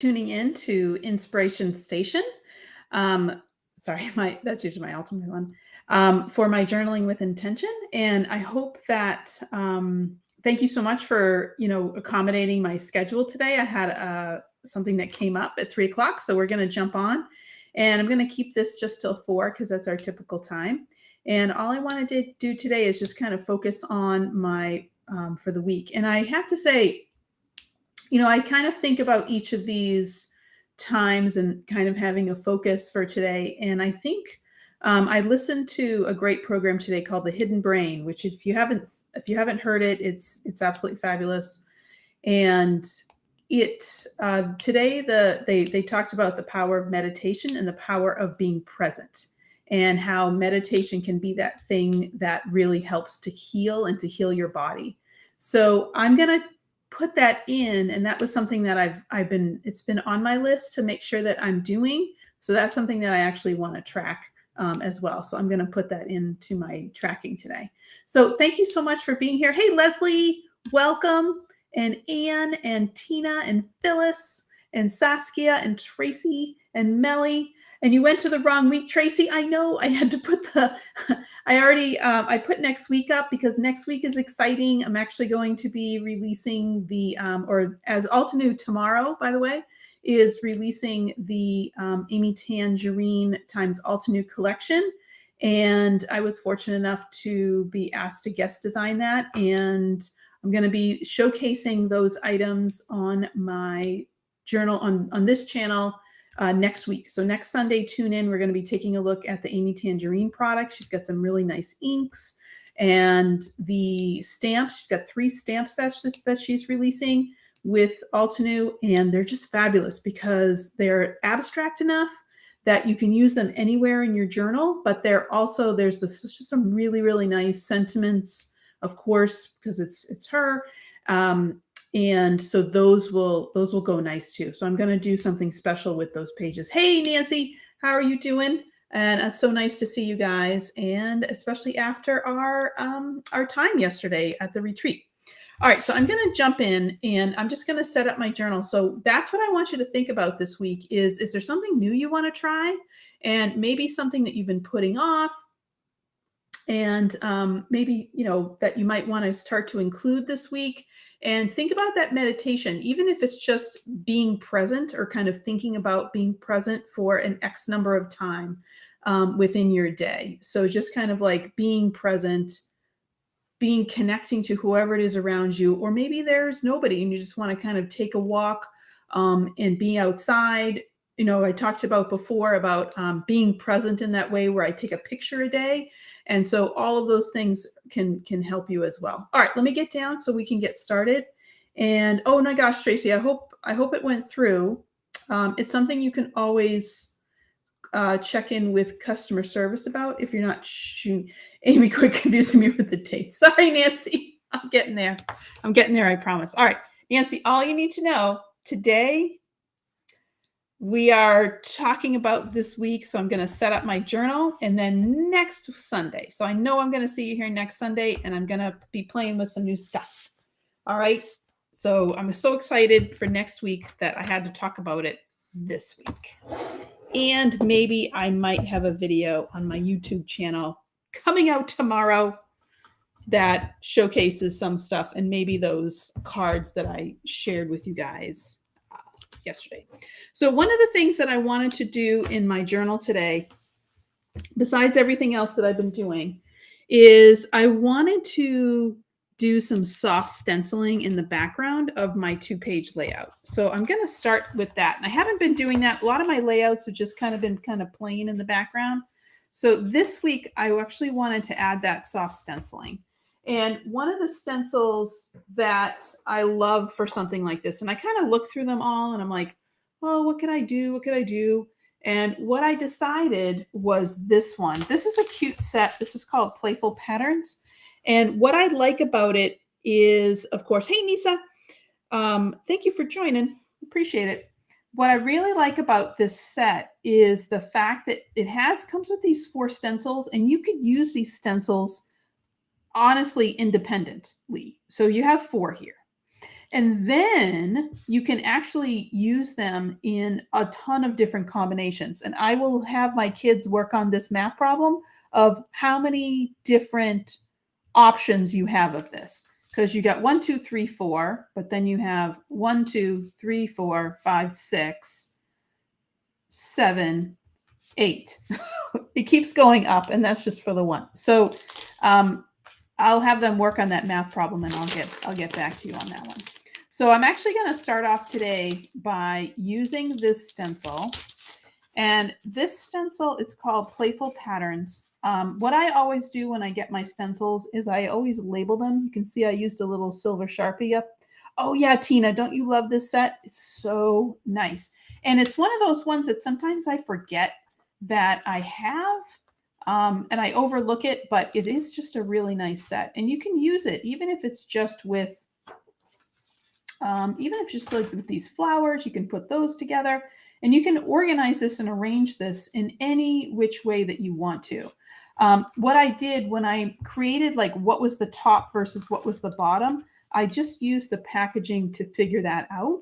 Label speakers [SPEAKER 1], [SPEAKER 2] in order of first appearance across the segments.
[SPEAKER 1] Tuning in to Inspiration Station. Um, sorry, that's usually my ultimate one for my journaling with intention, and I hope that. Thank you so much for accommodating my schedule today. I had something that came up at 3 o'clock, so we're going to jump on, and I'm going to keep this just till 4 because that's our typical time. And all I wanted to do today is just kind of focus on my for the week, and I have to say I kind of think about each of these times and kind of having a focus for today. And I think I listened to a great program today called The Hidden Brain, which if you haven't heard it, it's absolutely fabulous. And it today they talked about the power of meditation and the power of being present and how meditation can be that thing that really helps to heal and to heal your body. So I'm going to put that in, and that was something that it's been on my list to make sure that I'm doing. So that's something that I actually want to track as well. So I'm going to put that into my tracking today. So thank you so much for being here. Hey, Leslie, welcome. And Anne and Tina and Phyllis and Saskia and Tracy and Melly. And you went to the wrong week, Tracy. I know. I had to put I put next week up because next week is exciting. I'm actually going to be releasing or as Altenew tomorrow, by the way, is releasing the Amy Tangerine times Altenew collection. And I was fortunate enough to be asked to guest design that. And I'm going to be showcasing those items on my journal on this channel next week. So next Sunday, tune in. We're going to be taking a look at the Amy Tangerine product. She's got some really nice inks and the stamps. She's got 3 stamp sets that she's releasing with Altenew, and they're just fabulous because they're abstract enough that you can use them anywhere in your journal, but there's just some really, really nice sentiments, of course, because it's her. And so those will go nice too. So I'm going to do something special with those pages. Hey, Nancy, how are you doing? And it's so nice to see you guys, and especially after our time yesterday at the retreat. All right, so I'm going to jump in, and I'm just going to set up my journal. So that's what I want you to think about this week is there something new you want to try? And maybe something that you've been putting off, and maybe, that you might want to start to include this week. And think about that meditation, even if it's just being present or kind of thinking about being present for an X number of time within your day. So just kind of like being present, connecting to whoever it is around you, or maybe there's nobody and you just want to kind of take a walk and be outside. I talked about before about being present in that way where I take a picture a day. And so all of those things can help you as well. All right, let me get down so we can get started. And oh my gosh, Tracy, I hope it went through. It's something you can always check in with customer service about if you're not shooting. Amy quit confusing me with the date. Sorry, Nancy. I'm getting there, I promise. All right, Nancy, all you need to know today, we are talking about this week. So I'm going to set up my journal, and then next Sunday. So I know I'm going to see you here next Sunday, and I'm going to be playing with some new stuff. All right. So I'm so excited for next week that I had to talk about it this week. And maybe I might have a video on my YouTube channel coming out tomorrow that showcases some stuff, and maybe those cards that I shared with you guys yesterday. So one of the things that I wanted to do in my journal today, besides everything else that I've been doing, is I wanted to do some soft stenciling in the background of my 2-page layout. So I'm going to start with that. And I haven't been doing that. A lot of my layouts have just kind of been plain in the background. So this week I actually wanted to add that soft stenciling. And one of the stencils that I love for something like this, and I kind of look through them all and I'm like, oh, what could I do? What could I do? And what I decided was this one. This is a cute set. This is called Playful Patterns. And what I like about it is, of course, hey, Nisa, thank you for joining. Appreciate it. What I really like about this set is the fact that it comes with these 4 stencils, and you could use these stencils honestly independently. So you have 4 here. And then you can actually use them in a ton of different combinations. And I will have my kids work on this math problem of how many different options you have of this. Because you got 1, 2, 3, 4, but then you have 1, 2, 3, 4, 5, 6, 7, 8. It keeps going up, and that's just for the one. So I'll have them work on that math problem, and I'll get back to you on that one. So I'm actually going to start off today by using this stencil. And this stencil, it's called Playful Patterns. What I always do when I get my stencils is I always label them. You can see I used a little silver Sharpie up. Oh yeah, Tina, don't you love this set? It's so nice. And it's one of those ones that sometimes I forget that I have. And I overlook it, but it is just a really nice set. And you can use it even if it's just with like with these flowers. You can put those together, and you can organize this and arrange this in any which way that you want to. What I did when I created like what was the top versus what was the bottom, I just used the packaging to figure that out.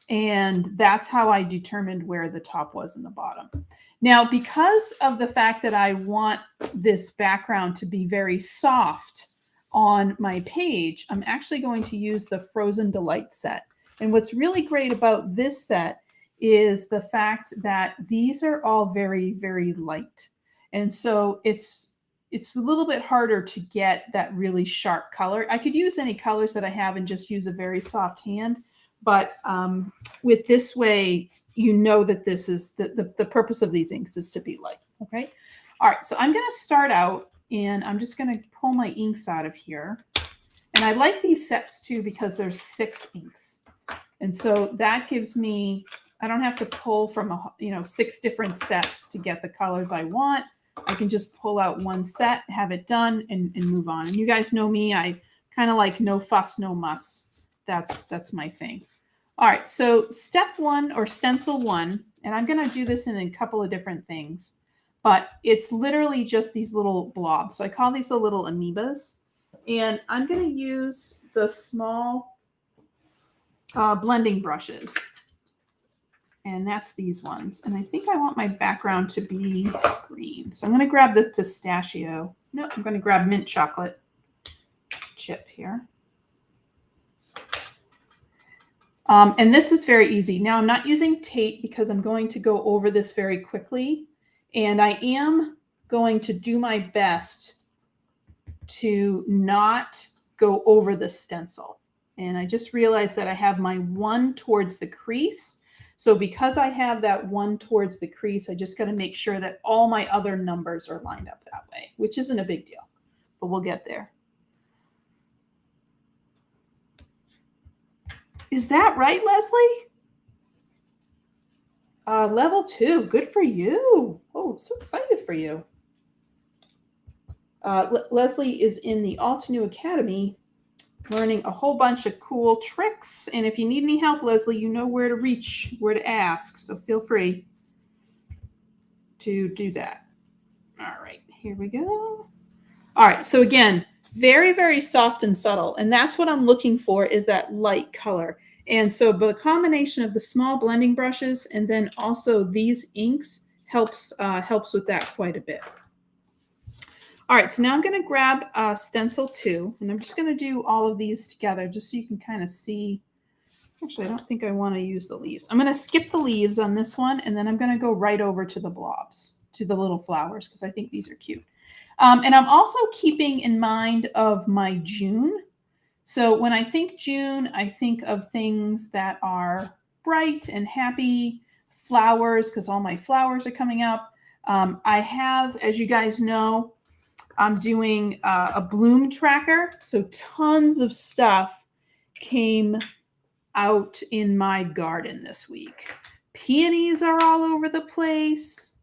[SPEAKER 1] And that's how I determined where the top was and the bottom. Now, because of the fact that I want this background to be very soft on my page, I'm actually going to use the Frozen Delight set. And what's really great about this set is the fact that these are all very, very light. And so it's a little bit harder to get that really sharp color. I could use any colors that I have and just use a very soft hand. But with this way, you know that this is the purpose of these inks is to be light. Okay. All right. So I'm going to start out, and I'm just going to pull my inks out of here. And I like these sets too because there's 6 inks. And so that gives me, I don't have to pull from 6 different sets to get the colors I want. I can just pull out one set, have it done, and move on. And you guys know me, I kind of like no fuss, no muss. That's my thing. All right, so step 1 or stencil 1, and I'm going to do this in a couple of different things, but it's literally just these little blobs. So I call these the little amoebas, and I'm going to use the small blending brushes, and that's these ones. And I think I want my background to be green. So I'm going to grab the pistachio. No, I'm going to grab mint chocolate chip here. And this is very easy. Now I'm not using tape because I'm going to go over this very quickly. And I am going to do my best to not go over the stencil. And I just realized that I have my 1 towards the crease. So because I have that 1 towards the crease, I just got to make sure that all my other numbers are lined up that way, which isn't a big deal, but we'll get there. Is that right, Leslie? Level 2, good for you. Oh, so excited for you. Leslie is in the Altenew Academy learning a whole bunch of cool tricks. And if you need any help, Leslie, you know where to reach, where to ask. So feel free to do that. All right, here we go. All right, so again, very, very soft and subtle. And that's what I'm looking for, is that light color. And so the combination of the small blending brushes and then also these inks helps with that quite a bit. All right, so now I'm going to grab stencil 2, and I'm just going to do all of these together just so you can kind of see. Actually, I don't think I want to use the leaves. I'm going to skip the leaves on this one, and then I'm going to go right over to the blobs, to the little flowers, because I think these are cute. And I'm also keeping in mind of my June. So when I think June, I think of things that are bright and happy, flowers, because all my flowers are coming up. I have, as you guys know, I'm doing a bloom tracker. So tons of stuff came out in my garden this week. Peonies are all over the place,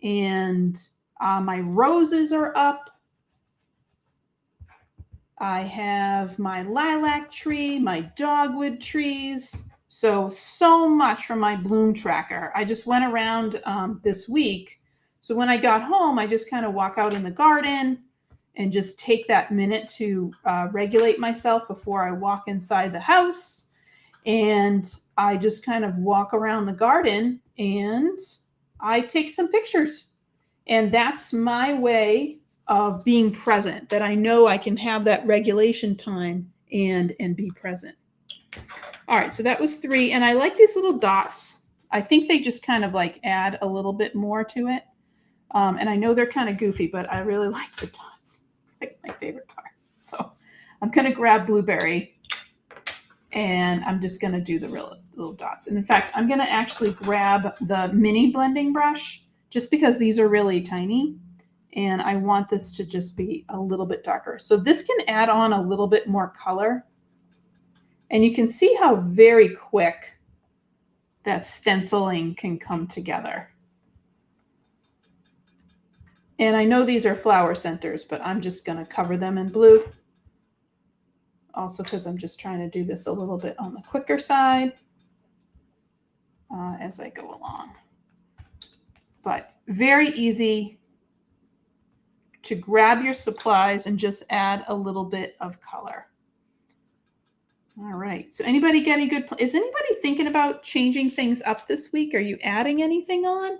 [SPEAKER 1] and my roses are up. I have my lilac tree, my dogwood trees. So much from my bloom tracker. I just went around this week. So when I got home, I just kind of walk out in the garden and just take that minute to regulate myself before I walk inside the house. And I just kind of walk around the garden and I take some pictures. And that's my way of being present, that I know I can have that regulation time and be present. All right, so that was 3. And I like these little dots. I think they just kind of like add a little bit more to it. And I know they're kind of goofy, but I really like the dots. Like my favorite part. So I'm going to grab blueberry and I'm just going to do the little dots. And in fact, I'm going to actually grab the mini blending brush just because these are really tiny. And I want this to just be a little bit darker. So this can add on a little bit more color. And you can see how very quick that stenciling can come together. And I know these are flower centers, but I'm just going to cover them in blue. Also because I'm just trying to do this a little bit on the quicker side as I go along. But very easy to grab your supplies and just add a little bit of color. All right. So anybody get any good? Is anybody thinking about changing things up this week? Are you adding anything on?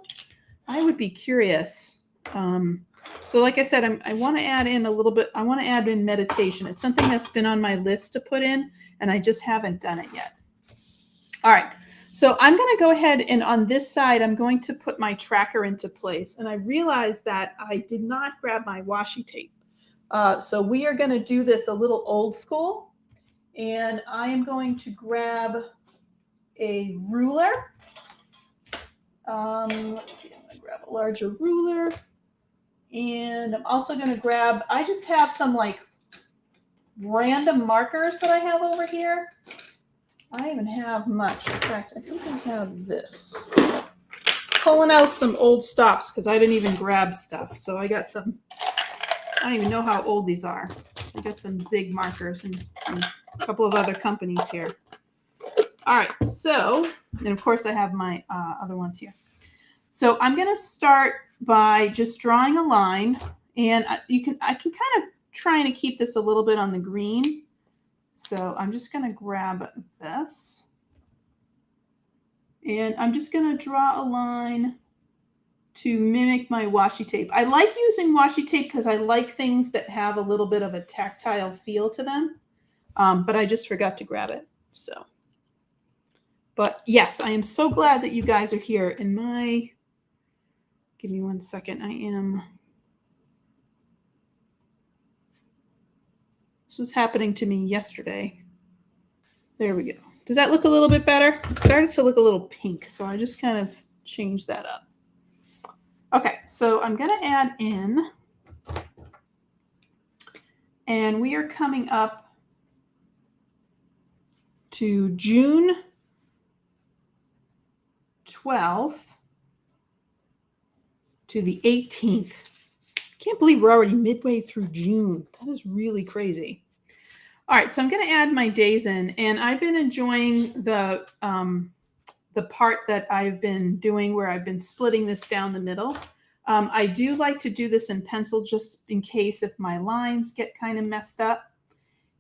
[SPEAKER 1] I would be curious. So like I said, I want to add in a little bit. I want to add in meditation. It's something that's been on my list to put in, and I just haven't done it yet. All right. So I'm going to go ahead and on this side, I'm going to put my tracker into place. And I realized that I did not grab my washi tape. So we are going to do this a little old school. And I am going to grab a ruler. Let's see, I'm going to grab a larger ruler. And I'm also going to grab, I just have some like random markers that I have over here. I even have much. In fact, I think I have this. Pulling out some old stops because I didn't even grab stuff. So I got some, I don't even know how old these are. I got some Zig markers and a couple of other companies here. All right, so, and of course I have my other ones here. So I'm going to start by just drawing a line, and I can kind of trying to keep this a little bit on the green. So I'm just going to grab this, and I'm just going to draw a line to mimic my washi tape. I like using washi tape because I like things that have a little bit of a tactile feel to them. But I just forgot to grab it. So, but yes, I am so glad that you guys are here in my, give me 1 second. This was happening to me yesterday. There we go. Does that look a little bit better? It started to look a little pink. So I just kind of changed that up. Okay. So I'm going to add in, and we are coming up to June 12th to the 18th. Can't believe we're already midway through June. That is really crazy. All right, so I'm going to add my days in, and I've been enjoying the part that I've been doing where I've been splitting this down the middle. I do like to do this in pencil just in case if my lines get kind of messed up.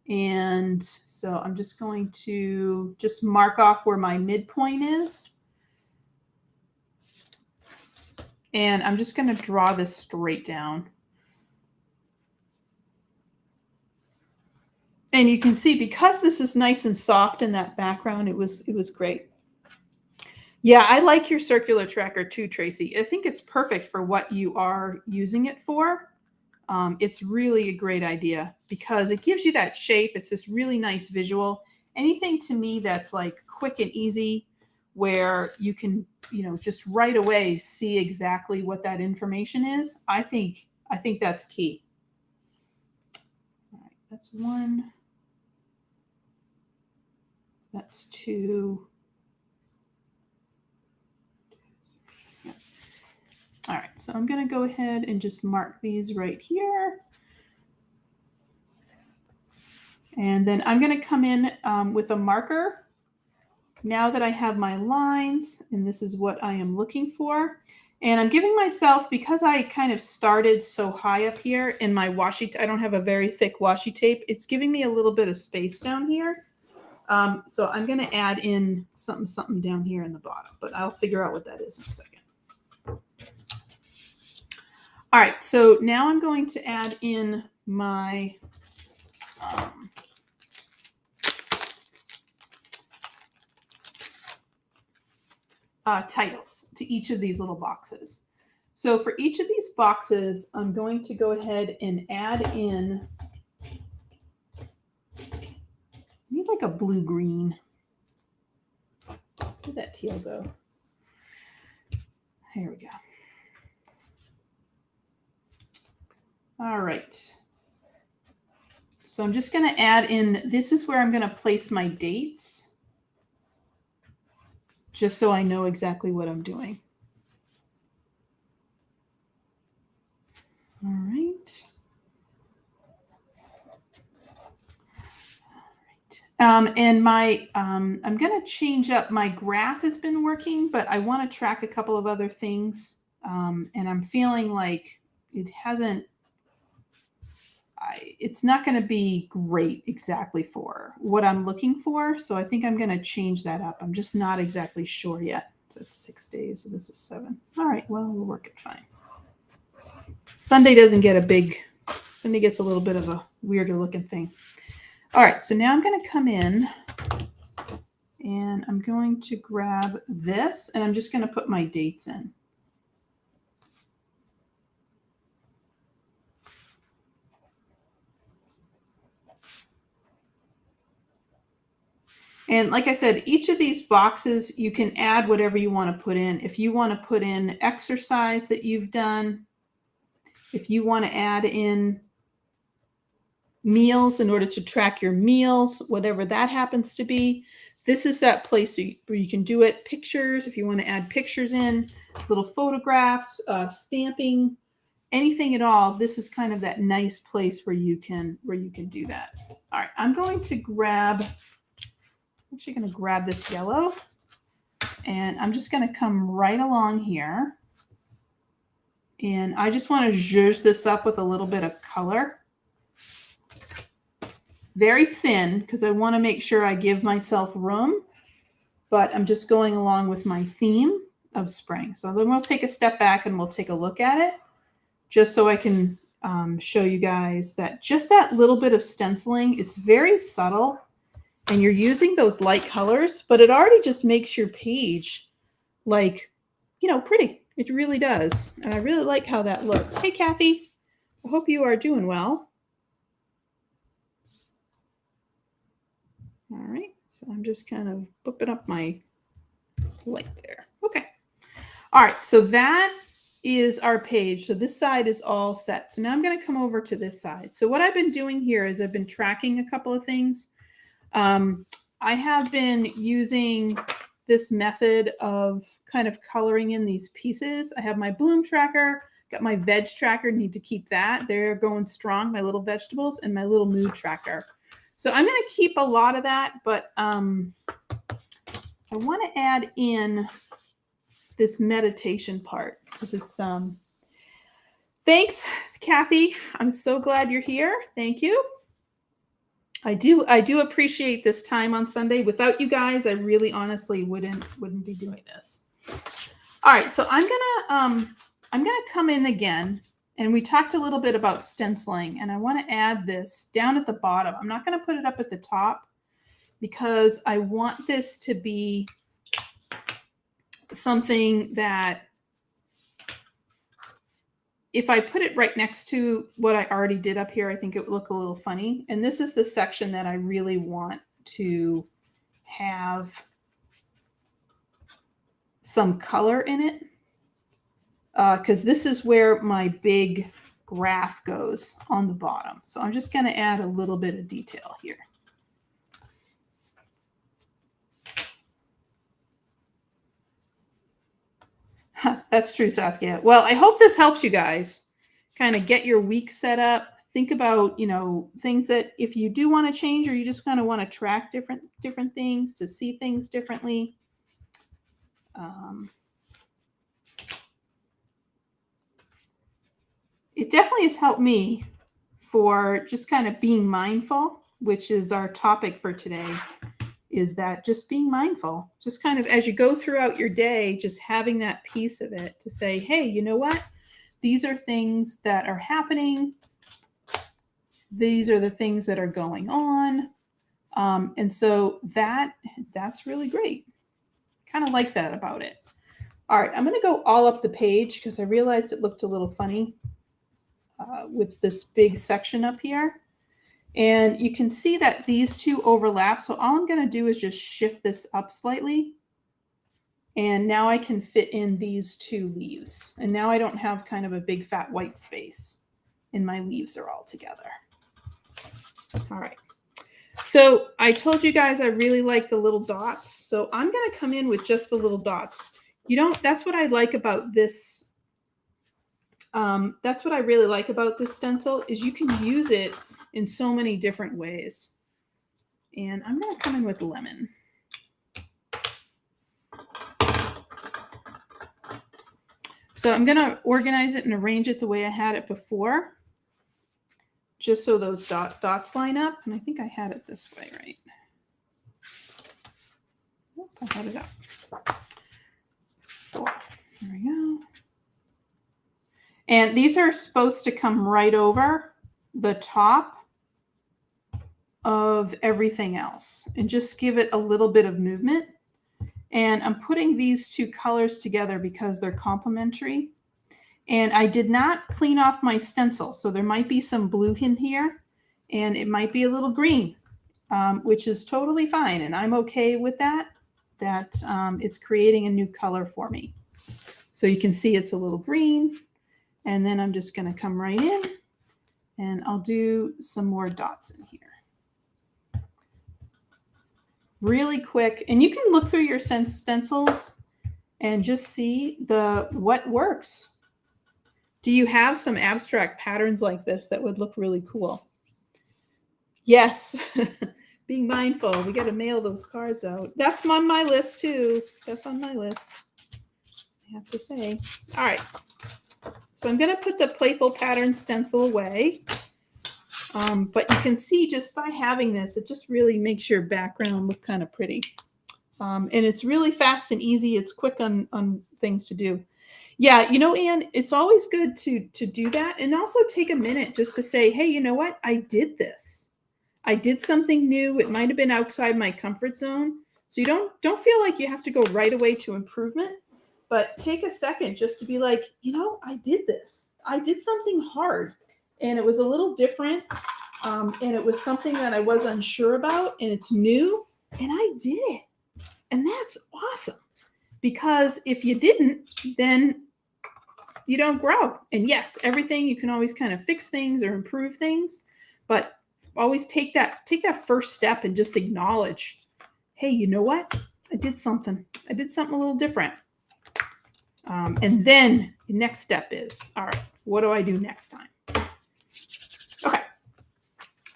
[SPEAKER 1] And so I'm just going to just mark off where my midpoint is. And I'm just going to draw this straight down. And you can see because this is nice and soft in that background, it was great. Yeah, I like your circular tracker too, Tracy. I think it's perfect for what you are using it for. It's really a great idea because it gives you that shape. It's this really nice visual. Anything to me that's like quick and easy where you can, just right away see exactly what that information is. I think that's key. All right, that's 1. That's 2. Yeah. All right, so I'm going to go ahead and just mark these right here. And then I'm going to come in with a marker now that I have my lines, and this is what I am looking for. And I'm giving myself, because I kind of started so high up here in my washi, I don't have a very thick washi tape. It's giving me a little bit of space down here. So I'm going to add in something down here in the bottom, but I'll figure out what that is in a second. All right, so now I'm going to add in my titles to each of these little boxes. So for each of these boxes, I'm going to go ahead and add in, I need like a blue-green. Where'd that teal go? Here we go. All right. So I'm just going to add in, this is where I'm going to place my dates, just so I know exactly what I'm doing. All right. And my, I'm going to change up, my graph has been working, but I want to track a couple of other things. And I'm feeling like it hasn't, it's not going to be great exactly for what I'm looking for. So I think I'm going to change that up. I'm just not exactly sure yet. So it's 6 days. So this is 7. All right. Well, we'll work it fine. Sunday doesn't get a big, Sunday gets a little bit of a weirder looking thing. All right. So now I'm going to come in and I'm going to grab this and I'm just going to put my dates in. And like I said, each of these boxes, you can add whatever you want to put in. If you want to put in exercise that you've done, if you want to add in meals in order to track your meals, whatever that happens to be, this is that place where you can do it. Pictures, if you want to add pictures in, little photographs, stamping, anything at all, this is kind of that nice place where you can do that. All right, I'm going to grab, I'm actually going to grab this yellow and I'm just going to come right along here. And I just want to zhuzh this up with a little bit of color. Very thin because I want to make sure I give myself room, but I'm just going along with my theme of spring. So then we'll take a step back and we'll take a look at it just so I can show you guys that just that little bit of stenciling, it's very subtle and you're using those light colors, but it already just makes your page like, you know, pretty. It really does. And I really like how that looks. Hey, Kathy, I hope you are doing well. All right, so I'm just kind of booping up my light there. Okay. All right, so that is our page. So this side is all set. So now I'm going to come over to this side. So what I've been doing here is I've been tracking a couple of things. I have been using this method of kind of coloring in these pieces. I have my bloom tracker, got my veg tracker, need to keep that. They're going strong, my little vegetables, and my little mood tracker. So I'm going to keep a lot of that, but I want to add in this meditation part because it's thanks, Kathy. I'm so glad you're here. Thank you. I do appreciate this time on Sunday. Without you guys, I really honestly wouldn't be doing this. All right, so I'm gonna come in again, and we talked a little bit about stenciling, and I want to add this down at the bottom. I'm not going to put it up at the top because I want this to be something that if I put it right next to what I already did up here, I think it would look a little funny. And this is the section that I really want to have some color in it. Because this is where my big graph goes on the bottom. So I'm just going to add a little bit of detail here. That's true, Saskia. Well, I hope this helps you guys kind of get your week set up. Think about, you know, things that if you do want to change or you just kind of want to track different things to see things differently. it definitely has helped me for just kind of being mindful, which is our topic for today, is that just being mindful, just kind of as you go throughout your day, just having that piece of it to say, hey, you know what? These are things that are happening. These are the things that are going on. And so that's really great. Kind of like that about it. All right, I'm going to go all up the page because I realized it looked a little funny with this big section up here. And you can see that these two overlap. So all I'm going to do is just shift this up slightly. And now I can fit in these two leaves. And now I don't have kind of a big fat white space. And my leaves are all together. All right. So I told you guys I really like the little dots. So I'm going to come in with just the little dots. That's what I like about this. That's what I really like about this stencil is you can use it in so many different ways. And I'm going to come in with lemon. So I'm going to organize it and arrange it the way I had it before, just so those dots line up. And I think I had it this way, right? Oh, I had it up. So, there we go. And these are supposed to come right over the top of everything else and just give it a little bit of movement. And I'm putting these two colors together because they're complementary. And I did not clean off my stencil. So there might be some blue in here and it might be a little green, which is totally fine. And I'm okay with that, it's creating a new color for me. So you can see it's a little green. And then I'm just going to come right in and I'll do some more dots in here. Really quick. And you can look through your stencils and just see what works. Do you have some abstract patterns like this that would look really cool? Yes. Being mindful. We got to mail those cards out. That's on my list too. That's on my list, I have to say. All right. So I'm going to put the playful pattern stencil away. But you can see just by having this, it just really makes your background look kind of pretty. And it's really fast and easy. It's quick on things to do. Yeah, you know, Anne, it's always good to do that. And also take a minute just to say, hey, you know what? I did this. I did something new. It might have been outside my comfort zone. So you don't feel like you have to go right away to improvement. But take a second just to be like, you know, I did this. I did something hard. And it was a little different. And it was something that I was unsure about. And it's new. And I did it. And that's awesome. Because if you didn't, then you don't grow. And yes, everything, you can always kind of fix things or improve things. But always take that first step and just acknowledge, hey, you know what? I did something. I did something a little different. And then the next step is, all right, what do I do next time? Okay.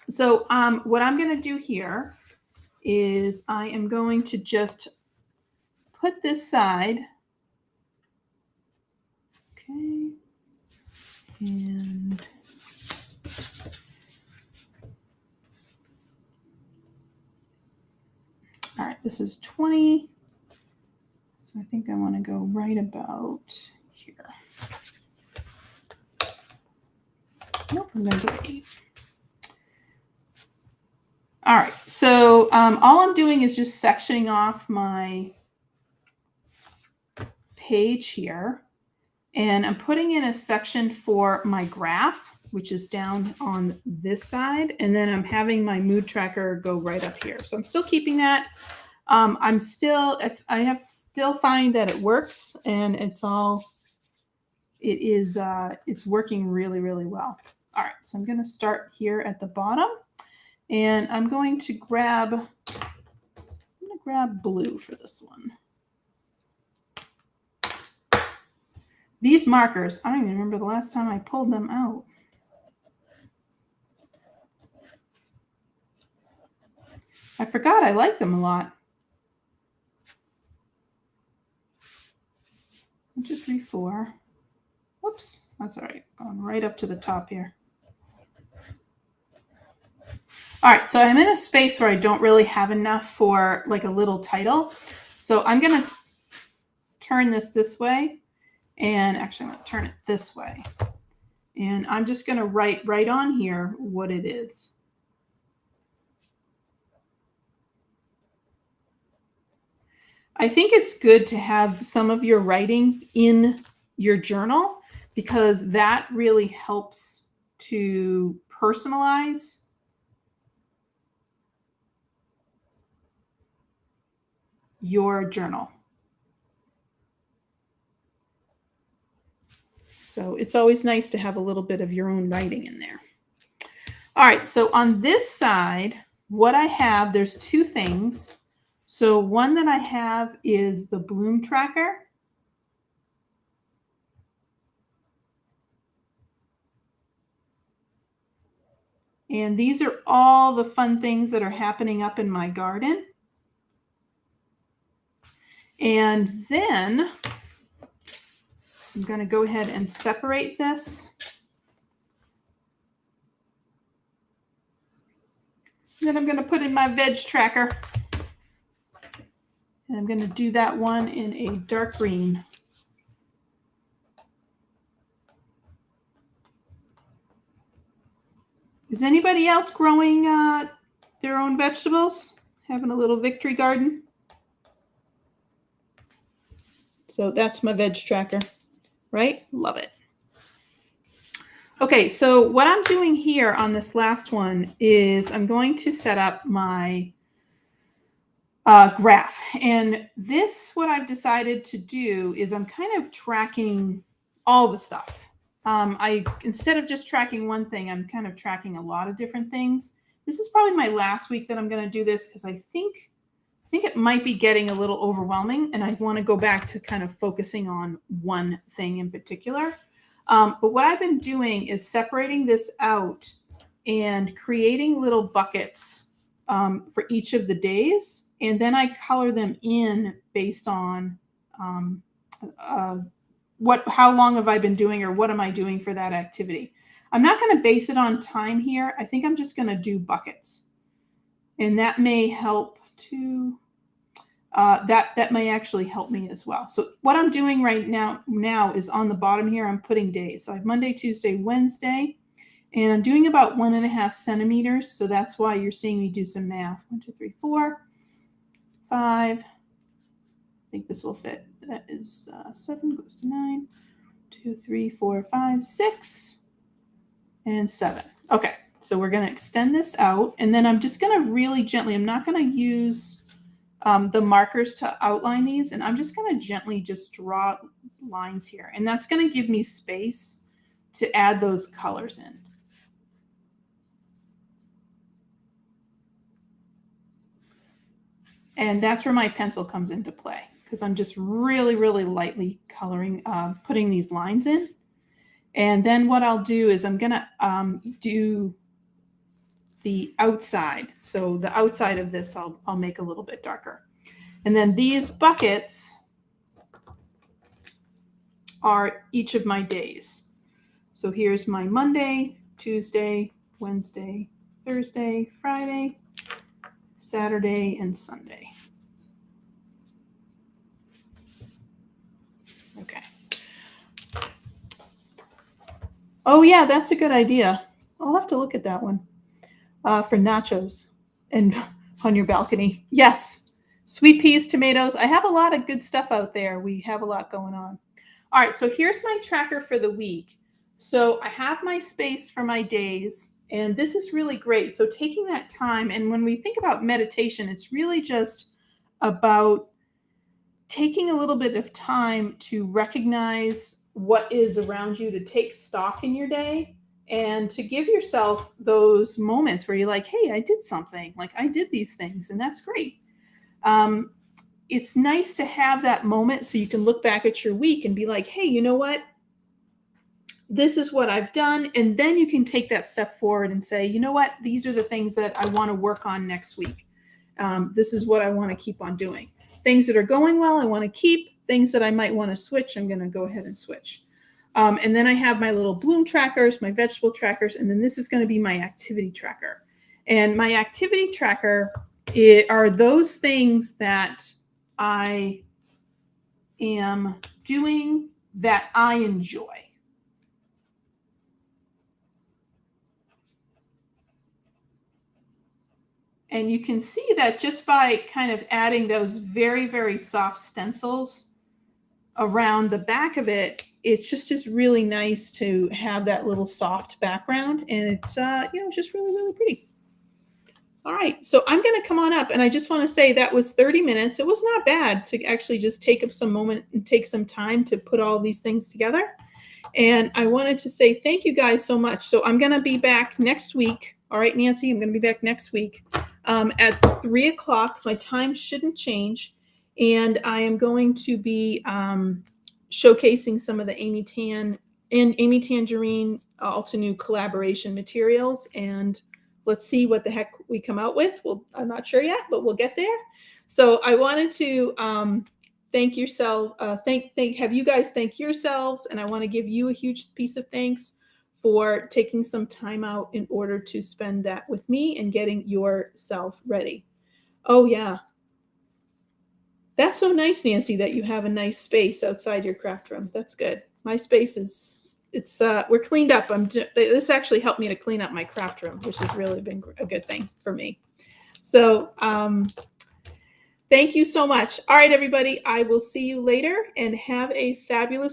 [SPEAKER 1] So what I'm going to do here is I am going to just put this side. Okay. And all right, this is 20. So I think I want to go right about here. Nope, I'm going to go 8. All right, so all I'm doing is just sectioning off my page here. And I'm putting in a section for my graph, which is down on this side. And then I'm having my mood tracker go right up here. So I'm still keeping that. I still find that it works, and it's working really, really well. All right, so I'm going to start here at the bottom, and I'm going to grab blue for this one. These markers, I don't even remember the last time I pulled them out. I forgot I like them a lot. 1, 2, 3, 4. Whoops, That's all right. Going right up to the top here. All right, so I'm in a space where I don't really have enough for like a little title. So I'm going to turn this way. And actually, I'm going to turn it this way. And I'm just going to write right on here what it is. I think it's good to have some of your writing in your journal because that really helps to personalize your journal. So it's always nice to have a little bit of your own writing in there. All right, so on this side, what I have, there's two things. So one that I have is the bloom tracker. And these are all the fun things that are happening up in my garden. And then I'm going to go ahead and separate this. Then I'm going to put in my veg tracker. And I'm going to do that one in a dark green. Is anybody else growing their own vegetables? Having a little victory garden? So that's my veg tracker, right? Love it. Okay, so what I'm doing here on this last one is I'm going to set up my graph. And this, what I've decided to do is I'm kind of tracking all the stuff. Instead of just tracking one thing, I'm kind of tracking a lot of different things. This is probably my last week that I'm going to do this because I think it might be getting a little overwhelming and I want to go back to kind of focusing on one thing in particular. But what I've been doing is separating this out and creating little buckets for each of the days. And then I color them in based on how long have I been doing or what am I doing for that activity. I'm not going to base it on time here. I think I'm just going to do buckets. And that may help to, that may actually help me as well. So what I'm doing right now is on the bottom here, I'm putting days. So I have Monday, Tuesday, Wednesday, and I'm doing about 1.5 centimeters. So that's why you're seeing me do some math. 1, 2, 3, 4, 5. I think this will fit. That is 7 goes to 9, 2, 3, 4, 5, 6, and 7. Okay, so we're going to extend this out, and then I'm just going to really gently, I'm not going to use the markers to outline these, and I'm just going to gently just draw lines here, and that's going to give me space to add those colors in. And that's where my pencil comes into play because I'm just really, really lightly coloring, putting these lines in. And then what I'll do is I'm going to do the outside. So the outside of this, I'll make a little bit darker. And then these buckets are each of my days. So here's my Monday, Tuesday, Wednesday, Thursday, Friday, Saturday, and Sunday. Okay. Oh yeah, that's a good idea. I'll have to look at that one for nachos and on your balcony. Yes, sweet peas, tomatoes. I have a lot of good stuff out there. We have a lot going on. All right, so here's my tracker for the week. So I have my space for my days, and this is really great. So taking that time, and when we think about meditation, it's really just about taking a little bit of time to recognize what is around you, to take stock in your day, and to give yourself those moments where you're like, hey, I did something, like I did these things, and that's great. It's nice to have that moment so you can look back at your week and be like, hey, you know what? This is what I've done. And then you can take that step forward and say, you know what? These are the things that I want to work on next week. This is what I want to keep on doing. Things that are going well, I want to keep. Things that I might want to switch, I'm going to go ahead and switch. And then I have my little bloom trackers, my vegetable trackers, and then this is going to be my activity tracker. And my activity tracker are those things that I am doing that I enjoy. And you can see that just by kind of adding those very, very soft stencils around the back of it, it's just really nice to have that little soft background. And it's, just really, really pretty. All right, so I'm going to come on up, and I just want to say that was 30 minutes. It was not bad to actually just take up some moment and take some time to put all these things together. And I wanted to say thank you guys so much. So I'm going to be back next week. All right, Nancy, I'm going to be back next week at 3 o'clock. My time shouldn't change. And I am going to be showcasing some of the Amy Tangerine Altenew collaboration materials. And let's see what the heck we come out with. I'm not sure yet, but we'll get there. So I wanted to thank yourself. Have you guys thank yourselves, and I want to give you a huge piece of thanks for taking some time out in order to spend that with me and getting yourself ready. Oh yeah, that's so nice, Nancy, that you have a nice space outside your craft room. That's good. My space we're cleaned up. This actually helped me to clean up my craft room, which has really been a good thing for me. So thank you so much. All right, everybody, I will see you later, and have a fabulous